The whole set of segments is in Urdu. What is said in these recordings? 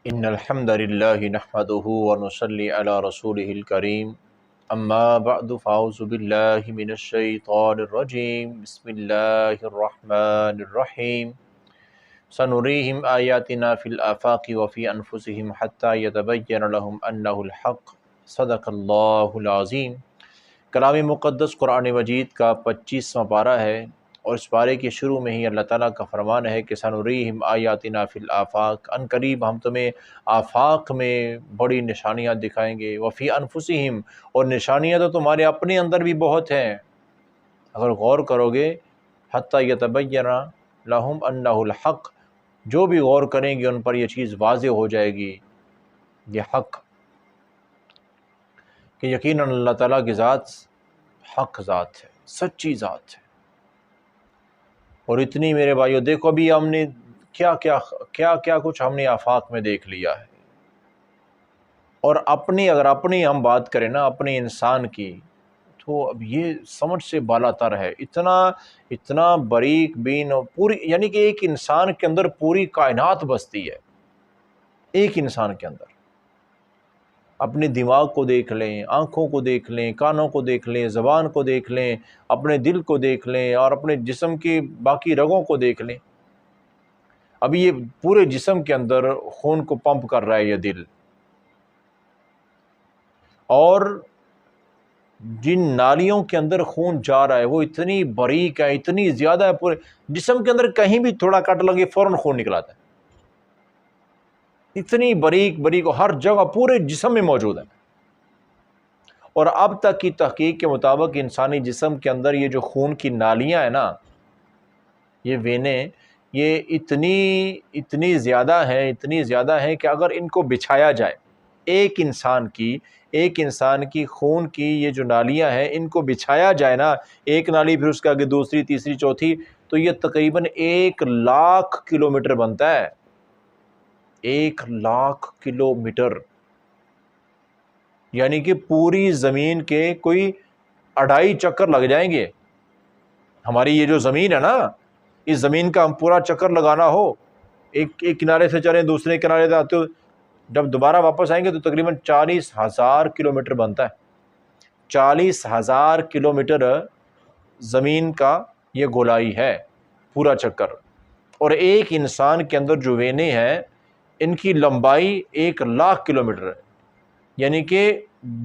ان الحمد للہ نحمده ونصلی علی رسولہ الکریم اما بعد فاعوذ باللہ من الشیطان الرجیم بسم اللہ الرحمن الرحیم سنریہم آیاتنا فی الآفاق وفی انفسہم حتی یتبین لہم انہ الحق صدق اللہ العظیم۔ کلام مقدس قرآن مجید کا 25واں پارہ ہے، اور اس پارے کے شروع میں ہی اللہ تعالیٰ کا فرمان ہے کہ سنریہم آیاتنا فی الآفاق، ان قریب ہم تمہیں آفاق میں بڑی نشانیاں دکھائیں گے، وفی انفسہم، اور نشانیاں تو تمہارے اپنے اندر بھی بہت ہیں اگر غور کرو گے۔ حتی یتبین لہم انہ الحق، جو بھی غور کریں گے ان پر یہ چیز واضح ہو جائے گی، یہ حق کہ یقیناً اللہ تعالیٰ کی ذات حق ذات ہے، سچی ذات ہے۔ اور اتنی میرے بھائیو دیکھو ابھی ہم نے کیا کچھ ہم نے آفاق میں دیکھ لیا ہے، اور اگر اپنی ہم بات کریں نا اپنے انسان کی، تو اب یہ سمجھ سے بالا تر ہے، اتنا باریک بین اور پوری، یعنی کہ ایک انسان کے اندر پوری کائنات بستی ہے، ایک انسان کے اندر۔ اپنے دماغ کو دیکھ لیں، آنکھوں کو دیکھ لیں، کانوں کو دیکھ لیں، زبان کو دیکھ لیں، اپنے دل کو دیکھ لیں، اور اپنے جسم کی باقی رگوں کو دیکھ لیں۔ ابھی یہ پورے جسم کے اندر خون کو پمپ کر رہا ہے یہ دل، اور جن نالیوں کے اندر خون جا رہا ہے وہ اتنی باریک ہے، اتنی زیادہ ہے، پورے جسم کے اندر کہیں بھی تھوڑا کٹ لگے فوراً خون نکل آتا ہے، اتنی باریک ہر جگہ پورے جسم میں موجود ہے۔ اور اب تک کی تحقیق کے مطابق انسانی جسم کے اندر یہ جو خون کی نالیاں ہیں نا، یہ وینیں، یہ اتنی زیادہ ہیں کہ اگر ان کو بچھایا جائے، ایک انسان کی خون کی یہ جو نالیاں ہیں ان کو بچھایا جائے نا، ایک نالی پھر اس کے آگے دوسری تیسری چوتھی، تو یہ تقریباً 1,00,000 کلومیٹر بنتا ہے، 1,00,000 کلومیٹر، یعنی کہ پوری زمین کے کوئی 2.5 چکر لگ جائیں گے۔ ہماری یہ جو زمین ہے نا، اس زمین کا ہم پورا چکر لگانا ہو، ایک کنارے سے چلیں دوسرے کنارے سے آتے ہو، جب دوبارہ واپس آئیں گے تو تقریباً 40,000 کلومیٹر بنتا ہے۔ 40,000 کلومیٹر زمین کا یہ گولائی ہے پورا چکر، اور ایک انسان کے اندر جو وینے ہیں ان کی لمبائی 1,00,000 کلومیٹر ہے، یعنی کہ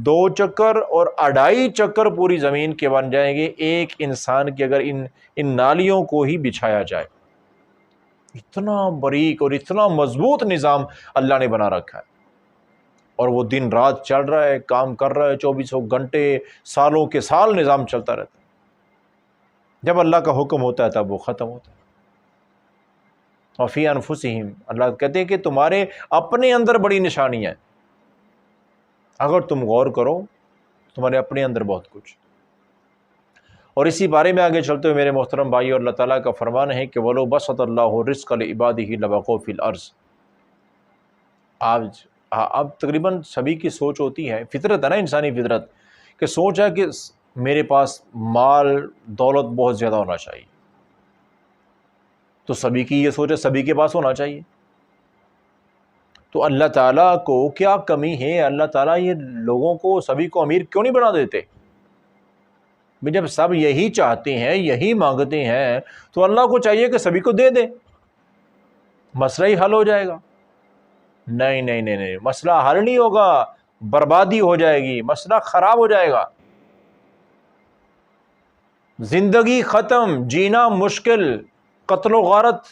2 چکر اور 2.5 چکر پوری زمین کے بن جائیں گے ایک انسان کے، اگر ان نالیوں کو ہی بچھایا جائے۔ اتنا باریک اور اتنا مضبوط نظام اللہ نے بنا رکھا ہے، اور وہ دن رات چل رہا ہے، کام کر رہا ہے، 24 گھنٹے، سالوں کے سال نظام چلتا رہتا ہے۔ جب اللہ کا حکم ہوتا ہے تب وہ ختم ہوتا ہے۔ وفی انفسہم، اللہ کہتے ہیں کہ تمہارے اپنے اندر بڑی نشانیاں ہیں، اگر تم غور کرو تمہارے اپنے اندر بہت کچھ۔ اور اسی بارے میں آگے چلتے ہوئے میرے محترم بھائی، اور اللہ تعالیٰ کا فرمان ہے کہ وَلَوْ بَسَطَ اللَّهُ الرِّزْقَ لِعِبَادِهِ لَبَغَوْا فِي الْأَرْضِ۔ اب تقریباً سبھی کی سوچ ہوتی ہے، فطرت ہے نا، انسانی فطرت، کہ سوچ ہے کہ میرے پاس مال دولت بہت زیادہ ہونا چاہیے، تو سبھی کی یہ سوچ ہے سبھی کے پاس ہونا چاہیے۔ تو اللہ تعالیٰ کو کیا کمی ہے؟ اللہ تعالیٰ یہ لوگوں کو سبھی کو امیر کیوں نہیں بنا دیتے؟ جب سب یہی چاہتے ہیں، یہی مانگتے ہیں، تو اللہ کو چاہیے کہ سبھی کو دے دے، مسئلہ ہی حل ہو جائے گا۔ نہیں، مسئلہ حل نہیں ہوگا، بربادی ہو جائے گی، مسئلہ خراب ہو جائے گا، زندگی ختم، جینا مشکل، قتل و غارت۔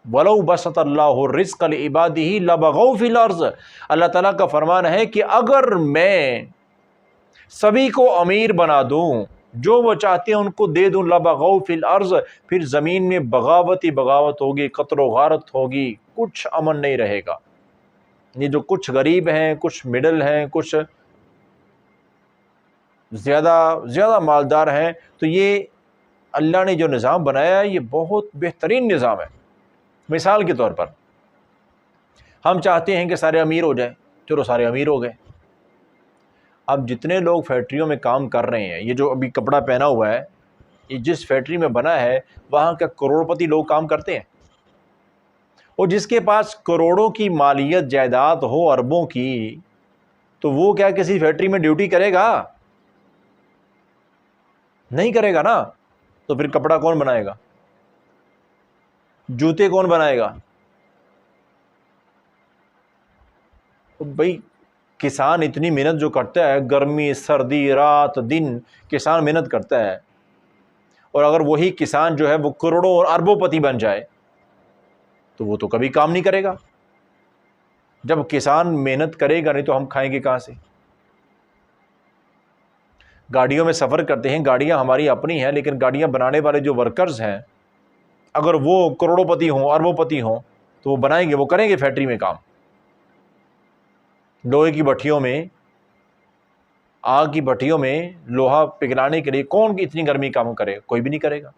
وَلَوْ بَسَطَ اللَّهُ الرِّزْقَ لِعِبَادِهِ لَبَغَوْا فِي الْأَرْضِ۔ اللہ تعالیٰ کا فرمان ہے کہ اگر میں سبھی کو امیر بنا دوں، جو وہ چاہتے ہیں ان کو دے دوں، لَبَغَوْا فِي الْأَرْضِ، پھر زمین میں بغاوت ہی بغاوت ہوگی، قتل و غارت ہوگی، کچھ امن نہیں رہے گا۔ یہ جو کچھ غریب ہیں، کچھ مڈل ہیں، کچھ زیادہ مالدار ہیں، تو یہ اللہ نے جو نظام بنایا ہے یہ بہت بہترین نظام ہے۔ مثال کے طور پر ہم چاہتے ہیں کہ سارے امیر ہو جائیں، چلو سارے امیر ہو گئے۔ اب جتنے لوگ فیکٹریوں میں کام کر رہے ہیں، یہ جو ابھی کپڑا پہنا ہوا ہے، یہ جس فیکٹری میں بنا ہے وہاں کا کروڑ پتی لوگ کام کرتے ہیں، اور جس کے پاس کروڑوں کی مالیت جائیداد ہو، اربوں کی، تو وہ کیا کسی فیکٹری میں ڈیوٹی کرے گا؟ نہیں کرے گا نا. تو پھر کپڑا کون بنائے گا؟ جوتے کون بنائے گا؟ بھائی کسان اتنی محنت جو کرتا ہے، گرمی سردی رات دن کسان محنت کرتا ہے، اور اگر وہی کسان جو ہے وہ کروڑوں اور اربوں پتی بن جائے تو وہ تو کبھی کام نہیں کرے گا. جب کسان محنت کرے گا نہیں تو ہم کھائیں گے کہاں سے؟ گاڑیوں میں سفر کرتے ہیں، گاڑیاں ہماری اپنی ہیں، لیکن گاڑیاں بنانے والے جو ورکرز ہیں اگر وہ کروڑوں پتی ہوں، اربوں پتی ہوں تو وہ بنائیں گے، وہ کریں گے فیکٹری میں کام. لوہے کی بھٹیوں میں، آگ کی بھٹیوں میں لوہا پگھلانے کے لیے کون اتنی گرمی کام کرے؟ کوئی بھی نہیں کرے گا.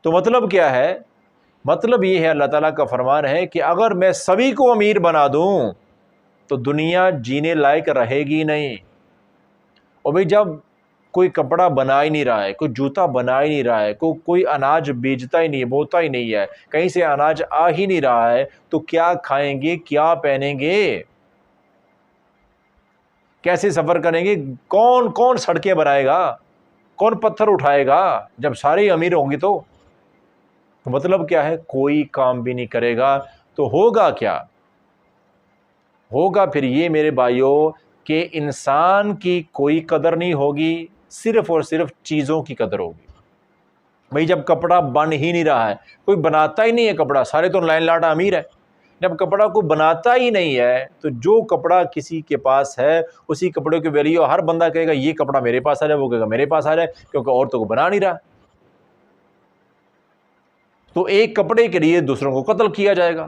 تو مطلب کیا ہے؟ مطلب یہ ہے، اللہ تعالیٰ کا فرمان ہے کہ اگر میں سبھی کو امیر بنا دوں تو دنیا جینے لائق رہے گی نہیں. اور بھئی جب کوئی کپڑا بنا ہی نہیں رہا ہے، کوئی جوتا بنا ہی نہیں رہا ہے، کوئی اناج بیچتا ہی نہیں، بوتا ہی نہیں ہے، کہیں سے اناج آ ہی نہیں رہا ہے، تو کیا کھائیں گے، کیا پہنیں گے، کیسے سفر کریں گے؟ کون کون سڑکیں بنائے گا، کون پتھر اٹھائے گا جب سارے ہی امیر ہوں گے؟ تو مطلب کیا ہے؟ کوئی کام بھی نہیں کرے گا. تو ہوگا کیا؟ ہوگا پھر یہ میرے بھائیوں کہ انسان کی کوئی قدر نہیں ہوگی، صرف اور صرف چیزوں کی قدر ہوگی. بھئی جب کپڑا بن ہی نہیں رہا ہے، کوئی بناتا ہی نہیں ہے کپڑا، سارے تو لائن لاٹ امیر ہے. جب کپڑا کوئی بناتا ہی نہیں ہے تو جو کپڑا کسی کے پاس ہے اسی کپڑے کی ویلیو ہر بندہ کہے گا یہ کپڑا میرے پاس آ جائے، وہ کہے گا میرے پاس آ جائے، کیونکہ اور تو کوئی بنا نہیں رہا. تو ایک کپڑے کے لیے دوسروں کو قتل کیا جائے گا،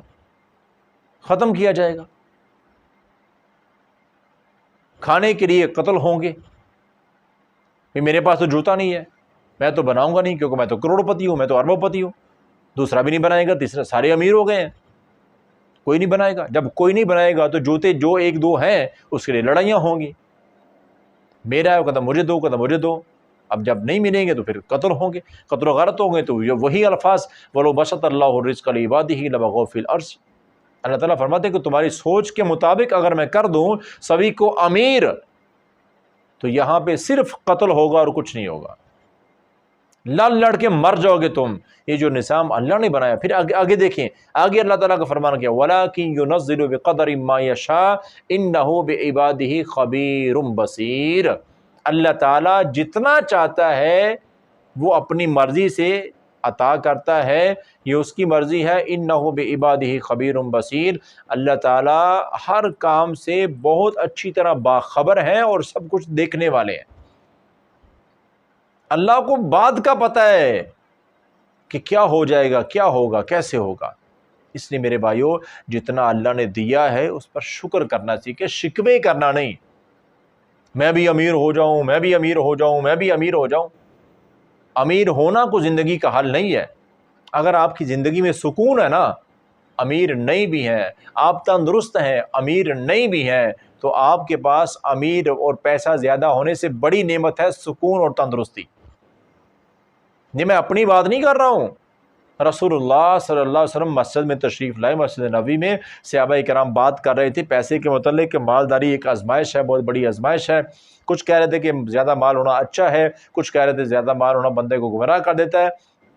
ختم کیا جائے گا. کھانے کے لیے قتل ہوں گے. میرے پاس تو جوتا نہیں ہے، میں تو بناؤں گا نہیں کیونکہ میں تو کروڑ پتی ہوں، میں تو اربوں پتی ہوں. دوسرا بھی نہیں بنائے گا، تیسرا، سارے امیر ہو گئے ہیں، کوئی نہیں بنائے گا. جب کوئی نہیں بنائے گا تو جوتے جو ایک دو ہیں اس کے لیے لڑائیاں ہوں گی، میرا ہے وہ کہتا مجھے دو، کہتا مجھے دو. اب جب نہیں ملیں گے تو پھر قتل ہوں گے، قتل و غارت ہوں گے. تو یہ وہی الفاظ وَلَوْ بَسَطَ اللَّهُ الرِّزْقَ لِعِبَادِهِ لَبَغَوْا فِي الْأَرْضِ. اللہ تعالیٰ فرماتے ہیں کہ تمہاری سوچ کے مطابق اگر میں کر دوں سبھی کو امیر تو یہاں پہ صرف قتل ہوگا اور کچھ نہیں ہوگا، لڑ لڑ کے مر جاؤ گے تم. یہ جو نظام اللہ نے بنایا. پھر آگے دیکھیں، آگے اللہ تعالیٰ کا فرمان کیا، وَلَٰكِن يُنَزِّلُ بِقَدَرٍ مَّا يَشَاءُ إِنَّهُ بِعِبَادِهِ خَبِيرٌ بَصِيرٌ. اللہ تعالیٰ جتنا چاہتا ہے وہ اپنی مرضی سے عطا کرتا ہے، یہ اس کی مرضی ہے. انہ بعبادہ خبیر بصیر. اللہ تعالیٰ ہر کام سے بہت اچھی طرح باخبر ہیں اور سب کچھ دیکھنے والے ہیں. اللہ کو بعد کا پتہ ہے کہ کیا ہو جائے گا، کیا ہوگا، کیسے ہوگا. اس لیے میرے بھائیوں جتنا اللہ نے دیا ہے اس پر شکر کرنا سیکھیں، شکوے کرنا نہیں. میں بھی امیر ہو جاؤں، میں بھی امیر ہو جاؤں، میں بھی امیر ہو جاؤں. امیر ہونا کو زندگی کا حل نہیں ہے. اگر آپ کی زندگی میں سکون ہے نا، امیر نہیں بھی ہیں، آپ تندرست ہیں، امیر نہیں بھی ہیں، تو آپ کے پاس امیر اور پیسہ زیادہ ہونے سے بڑی نعمت ہے سکون اور تندرستی. یہ میں اپنی بات نہیں کر رہا ہوں. رسول اللہ صلی اللہ علیہ وسلم مسجد میں تشریف لائے، مسجد نبوی میں صحابہ کرام بات کر رہے تھے پیسے کے متعلق کہ مالداری ایک آزمائش ہے، بہت بڑی آزمائش ہے. کچھ کہہ رہے تھے کہ زیادہ مال ہونا اچھا ہے، کچھ کہہ رہے تھے زیادہ مال ہونا بندے کو گمراہ کر دیتا ہے.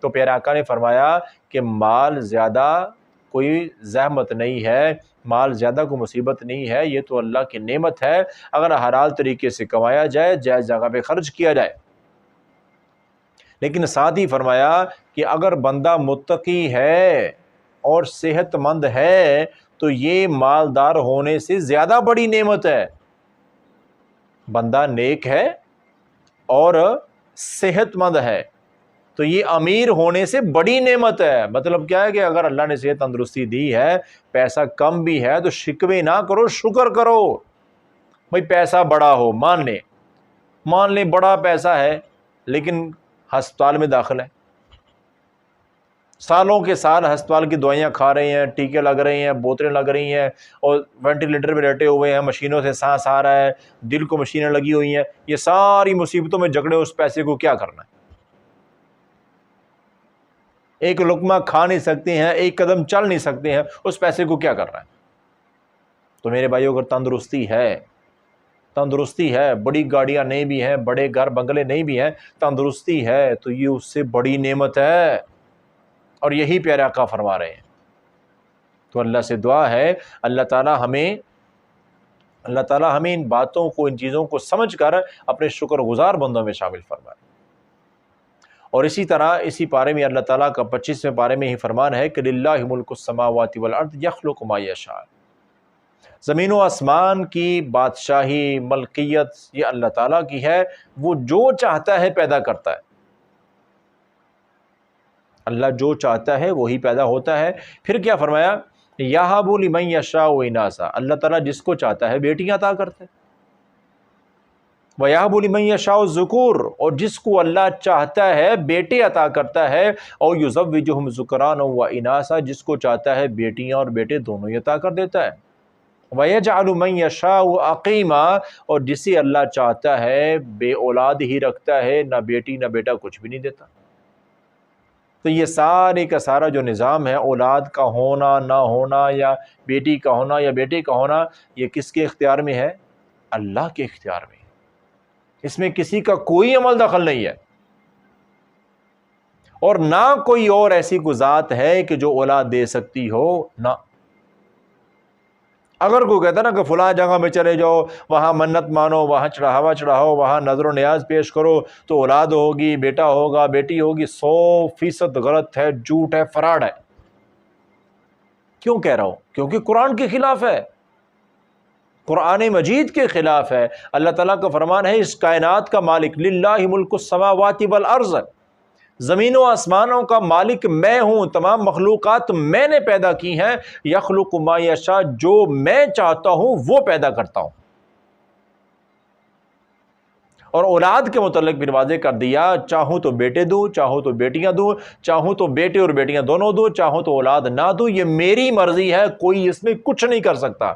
تو پیارے آقا نے فرمایا کہ مال زیادہ کوئی زحمت نہیں ہے، مال زیادہ کوئی مصیبت نہیں ہے، یہ تو اللہ کی نعمت ہے اگر حلال طریقے سے کمایا جائے، جائز جگہ پہ خرچ کیا جائے. لیکن ساتھ ہی فرمایا کہ اگر بندہ متقی ہے اور صحت مند ہے تو یہ مالدار ہونے سے زیادہ بڑی نعمت ہے. بندہ نیک ہے اور صحت مند ہے تو یہ امیر ہونے سے بڑی نعمت ہے. مطلب کیا ہے کہ اگر اللہ نے صحت تندرستی دی ہے، پیسہ کم بھی ہے تو شکوے نہ کرو، شکر کرو. بھئی پیسہ بڑا ہو، مان لیں بڑا پیسہ ہے لیکن ہسپتال میں داخل ہے، سالوں کے سال ہسپتال کی دوائیاں کھا رہے ہیں، ٹیکے لگ رہے ہیں، بوتلیں لگ رہی ہیں اور وینٹیلیٹر پہ لیٹے ہوئے ہیں، مشینوں سے سانس آ رہا ہے، دل کو مشینیں لگی ہوئی ہیں. یہ ساری مصیبتوں میں جھگڑے اس پیسے کو کیا کرنا ہے؟ ایک لقمہ کھا نہیں سکتے ہیں، ایک قدم چل نہیں سکتے ہیں، اس پیسے کو کیا کرنا ہے؟ تو میرے بھائیو، اگر تندرستی ہے، بڑی گاڑیاں نہیں بھی ہیں، بڑے گھر بنگلے نہیں بھی ہیں، تندرستی ہے تو یہ اس سے بڑی نعمت ہے، اور یہی پیارے آقا فرما رہے ہیں۔ تو اللہ سے دعا ہے اللہ تعالیٰ ہمیں ان باتوں کو، ان چیزوں کو سمجھ کر اپنے شکر گزار بندوں میں شامل فرمائے۔ اور اسی طرح اسی پارے میں اللہ تعالیٰ کا 25ویں پارے میں ہی فرمان ہے کہ للہ ملک السماوات والارض یخلق ما یشاء، زمین و آسمان کی بادشاہی، ملکیت یہ اللہ تعالیٰ کی ہے، وہ جو چاہتا ہے پیدا کرتا ہے۔ اللہ جو چاہتا ہے وہی پیدا ہوتا ہے۔ پھر کیا فرمایا؟ یہب لمن یشاء اناثا، اللہ تعالیٰ جس کو چاہتا ہے بیٹیاں عطا کرتا ہے۔ وَيَهَبُ لِمَن يَشَاءُ الذُّكُورَ، اور جس کو اللہ چاہتا ہے بیٹے عطا کرتا ہے۔ اور يُزَوِّجُهُمْ ذُكْرَانًا وَإِنَاثًا، جس کو چاہتا ہے بیٹیاں اور بیٹے دونوں ہی عطا کر دیتا ہے۔ وَيَجْعَلُ مَن يَشَاءُ عَقِيمًا، اور جسے اللہ چاہتا ہے بے اولاد ہی رکھتا ہے، نہ بیٹی نہ بیٹا، کچھ بھی نہیں دیتا۔ تو یہ سارے کا سارا جو نظام ہے، اولاد کا ہونا نہ ہونا، یا بیٹی کا ہونا یا بیٹے کا ہونا، یہ کس کے اختیار میں ہے؟ اللہ کے اختیار میں۔ اس میں کسی کا کوئی عمل دخل نہیں ہے، اور نہ کوئی اور ایسی کوئی ذات ہے کہ جو اولاد دے سکتی ہو، نہ۔ اگر کوئی کہتا نا کہ فلاں جگہ میں چلے جاؤ، وہاں منت مانو، وہاں چڑھاوا چڑھاؤ، وہاں نظر و نیاز پیش کرو تو اولاد ہوگی، بیٹا ہوگا، بیٹی ہوگی، 100% غلط ہے، جھوٹ ہے، فراڈ ہے۔ کیوں کہہ رہا ہوں؟ کیونکہ قرآن کے خلاف ہے، قرآن مجید کے خلاف ہے۔ اللہ تعالیٰ کا فرمان ہے، اس کائنات کا مالک للہ ملک السماوات والارض، زمین و آسمانوں کا مالک میں ہوں، تمام مخلوقات میں نے پیدا کی ہیں۔ یخلق ما یشاء، جو میں چاہتا ہوں وہ پیدا کرتا ہوں۔ اور اولاد کے متعلق بھی واضح کر دیا، چاہوں تو بیٹے دوں، چاہوں تو بیٹیاں دوں، چاہوں تو بیٹے اور بیٹیاں دونوں دوں، چاہوں تو اولاد نہ دوں، یہ میری مرضی ہے، کوئی اس میں کچھ نہیں کر سکتا۔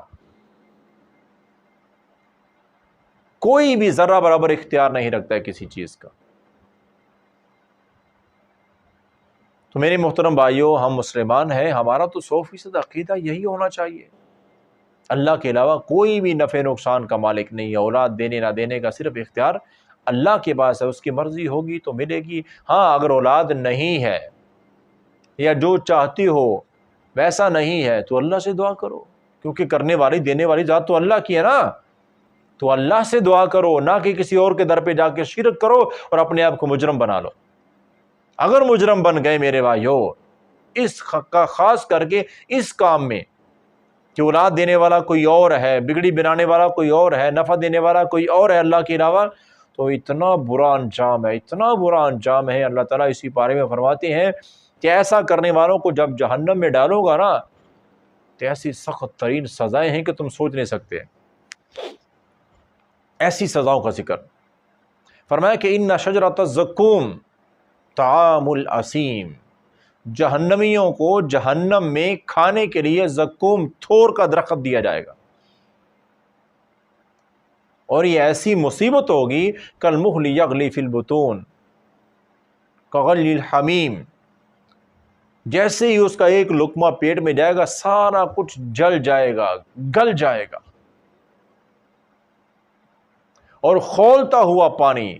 کوئی بھی ذرہ برابر اختیار نہیں رکھتا ہے کسی چیز کا۔ تو میرے محترم بھائیوں، ہم مسلمان ہیں، ہمارا تو 100% عقیدہ یہی ہونا چاہیے، اللہ کے علاوہ کوئی بھی نفع نقصان کا مالک نہیں ہے، اولاد دینے نہ دینے کا صرف اختیار اللہ کے پاس ہے، اس کی مرضی ہوگی تو ملے گی۔ ہاں، اگر اولاد نہیں ہے یا جو چاہتی ہو ویسا نہیں ہے تو اللہ سے دعا کرو، کیونکہ کرنے والی دینے والی ذات تو اللہ کی ہے نا۔ تو اللہ سے دعا کرو، نہ کہ کسی اور کے در پہ جا کے شرک کرو اور اپنے آپ کو مجرم بنا لو۔ اگر مجرم بن گئے میرے بھائیو، اس کا خاص کر کے اس کام میں کہ اولاد دینے والا کوئی اور ہے، بگڑی بنانے والا کوئی اور ہے، نفع دینے والا کوئی اور ہے اللہ کے علاوہ، تو اتنا برا انجام ہے، اتنا برا انجام ہے۔ اللہ تعالیٰ اسی بارے میں فرماتے ہیں کہ ایسا کرنے والوں کو جب جہنم میں ڈالو گا نا، تو ایسی سخت ترین سزائیں ہیں کہ تم سوچ نہیں سکتے۔ ایسی سزاؤں کا ذکر فرمایا کہ ان شجرۃ الزقوم طعام الاسیم، جہنمیوں کو جہنم میں کھانے کے لیے زقوم تھور کا درخت دیا جائے گا، اور یہ ایسی مصیبت ہوگی کالمہل یغلی فی البطون کغلی الحمیم، جیسے ہی اس کا ایک لقمہ پیٹ میں جائے گا سارا کچھ جل جائے گا، گل جائے گا، اور کھولتا ہوا پانی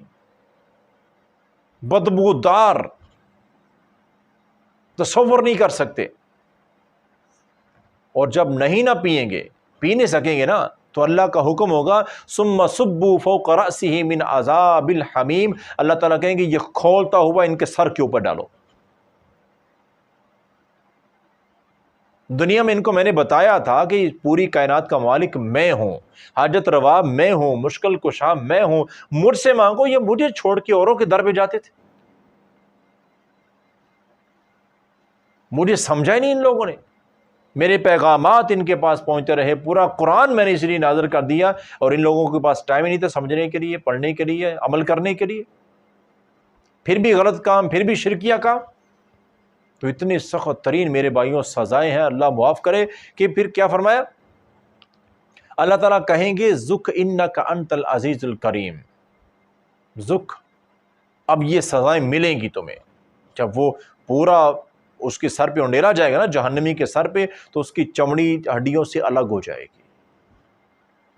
بدبودار، تصور نہیں کر سکتے۔ اور جب نہیں نہ پئیں گے، پی نہیں سکیں گے نا، تو اللہ کا حکم ہوگا ثم صبوا فوق رأسه من عذاب الحمیم، اللہ تعالیٰ کہیں گے یہ کھولتا ہوا ان کے سر کے اوپر ڈالو۔ دنیا میں ان کو میں نے بتایا تھا کہ پوری کائنات کا مالک میں ہوں، حاجت روا میں ہوں، مشکل کشا میں ہوں، مجھ سے مانگو، یہ مجھے چھوڑ کے اوروں کے در پہ جاتے تھے۔ مجھے سمجھا ہی نہیں ان لوگوں نے، میرے پیغامات ان کے پاس پہنچتے رہے، پورا قرآن میں نے اس لیے نازل کر دیا، اور ان لوگوں کے پاس ٹائم ہی نہیں تھا سمجھنے کے لیے، پڑھنے کے لیے، عمل کرنے کے لیے، پھر بھی غلط کام، پھر بھی شرکیہ کام۔ تو اتنی سخت ترین میرے بھائیوں سزائیں ہیں، اللہ معاف کرے۔ کہ پھر کیا فرمایا؟ اللہ تعالیٰ کہیں گے ذُقْ اِنَّکَ أَنْتَ الْعَزِیزُ الْکَرِیم، ذُقْ، اب یہ سزائیں ملیں گی تمہیں۔ جب وہ پورا اس کے سر پہ انڈیلا جائے گا نا جہنمی کے سر پہ، تو اس کی چمڑی ہڈیوں سے الگ ہو جائے گی۔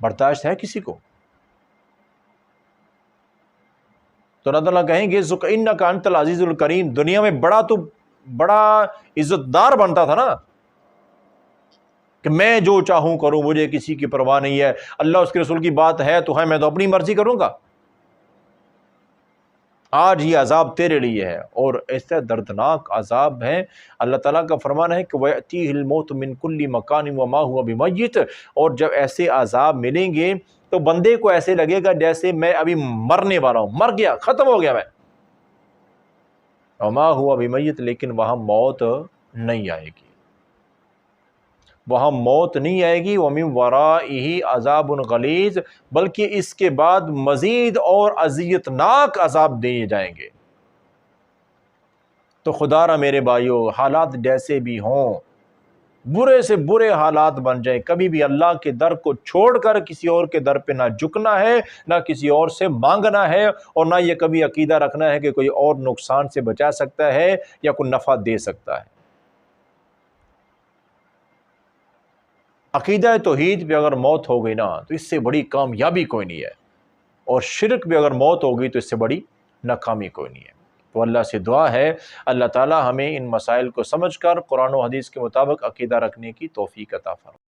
برداشت ہے کسی کو؟ تو اللہ تعالیٰ کہیں گے اِنَّکَ أَنْتَ الْعَزِیزُ الْکریم، دنیا میں بڑا عزت دار بنتا تھا نا، کہ میں جو چاہوں کروں، مجھے کسی کی پرواہ نہیں ہے، اللہ اس کے رسول کی بات ہے تو ہے، میں تو اپنی مرضی کروں گا۔ آج یہ عذاب تیرے لیے ہے، اور ایسا دردناک عذاب ہے۔ اللہ تعالیٰ کا فرمان ہے کہ وَيَأْتِيهِ الْمَوْتُ مِنْ كُلِّ مَكَانٍ وَمَا هُوَ بِمَيِّتٍ، اور جب ایسے عذاب ملیں گے تو بندے کو ایسے لگے گا جیسے میں ابھی مرنے والا ہوں، مر گیا، ختم ہو گیا میں۔ وَمَا هُوَ بِمَيِّتٍ، لیکن وہاں موت نہیں آئے گی، وہاں موت نہیں آئے گی۔ وَمِن وَرَائِهِ عَذَابٌ غَلِيظٌ، بلکہ اس کے بعد مزید اور اذیتناک عذاب دیے جائیں گے۔ تو خدا را میرے بھائیو، حالات جیسے بھی ہوں، برے سے برے حالات بن جائیں، کبھی بھی اللہ کے در کو چھوڑ کر کسی اور کے در پہ نہ جھکنا ہے، نہ کسی اور سے مانگنا ہے، اور نہ یہ کبھی عقیدہ رکھنا ہے کہ کوئی اور نقصان سے بچا سکتا ہے یا کوئی نفع دے سکتا ہے۔ عقیدہ توحید پہ اگر موت ہو گئی نا تو اس سے بڑی کامیابی کوئی نہیں ہے، اور شرک پہ اگر موت ہو گئی تو اس سے بڑی ناکامی کوئی نہیں ہے۔ تو اللہ سے دعا ہے اللہ تعالی ہمیں ان مسائل کو سمجھ کر قرآن و حدیث کے مطابق عقیدہ رکھنے کی توفیق عطا فرمائے۔